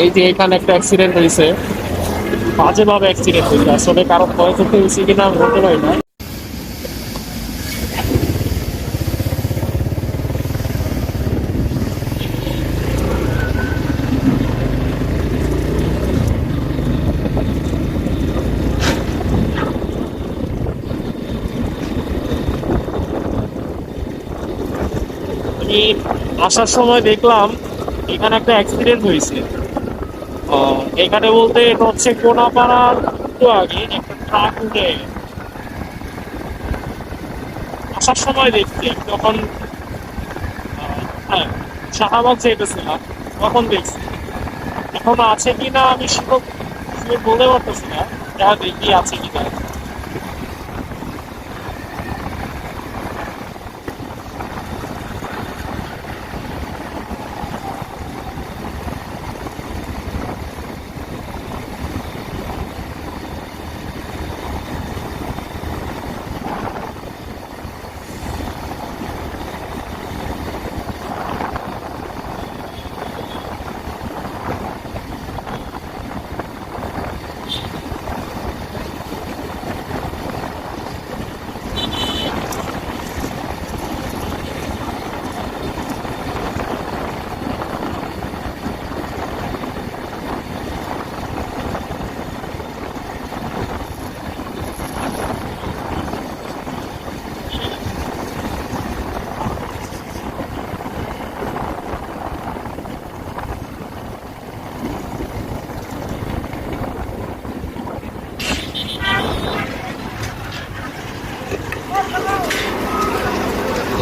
এই যে এখানে একটা অ্যাক্সিডেন্ট হয়েছে, বাজেভাবে অ্যাক্সিডেন্ট হয়েছে। আসলে কারো ক্ষয়ক্ষতি হয়েছে কিনা আমি বলতে পারি না। আমি আসার সময় দেখলাম এখানে একটা অ্যাক্সিডেন্ট হয়েছে। এখানে বলতে এটা হচ্ছে কোনাপাড়ার একটু আগে একটা ট্রাক উঠে আসার সময় দেখছি আমি যখন হ্যাঁ শাহবাগ যেতেছিলাম তখন দেখছি। এখনো আছে কিনা আমি শিওর বলতে পারতেছি না, যা দেখি আছে কিনা।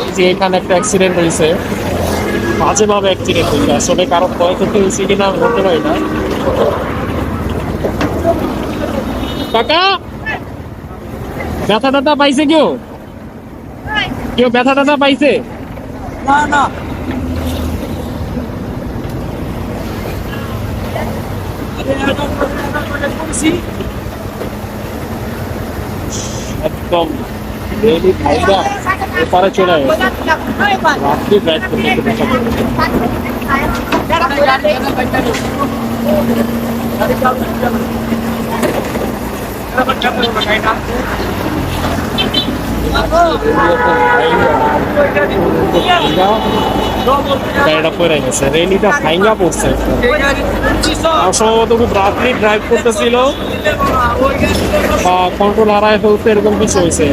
এই যে এখানে একটা অ্যাক্সিডেন্ট হয়েছে, বাজেভাবে অ্যাক্সিডেন্ট হয়েছে। আসলে কারো ক্ষয়ক্ষতি হয়েছে কিনা আমি বলতে পারি না। কাকা, ব্যথা ট্যাথা পাইছে কেউ? কেউ ব্যথা ট্যাথা পাইছে? না না একদম রেলি ভাইরা এপারে চলে গেছে। রাত্রি ড্রাইভ করতে গাড়িটা পড়ে গেছে, রেলিটা ভাইঙ্গা পড়ছে। সম্ভবত খুব রাত্রি ড্রাইভ করতেছিল বা কন্ট্রোল হারায় ফেলছে, এরকম কিছু হয়েছে।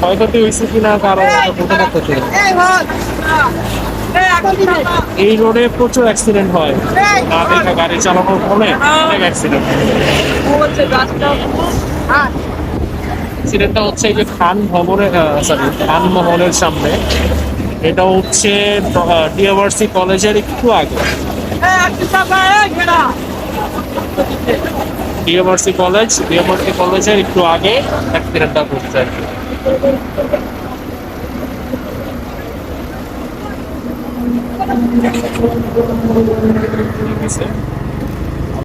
ক্ষয়ক্ষতি হয়েছে কিনা কারো বলতে পারতেছি না। এই রোডে প্রচুর অ্যাক্সিডেন্ট হয়, না দেখা গাড়ি চালানোর ফলে অনেক অ্যাক্সিডেন্ট। অ্যাক্সিডেন্টটা হচ্ছে এই যে খান ভবনের খান মহলের সামনে। এটা হচ্ছে ডিএমআরসি কলেজের একটু আগে। ডিএমআরসি কলেজের একটু আগে অ্যাক্সিডেন্টটা ঘটছে আর কি। ঠিক আছে।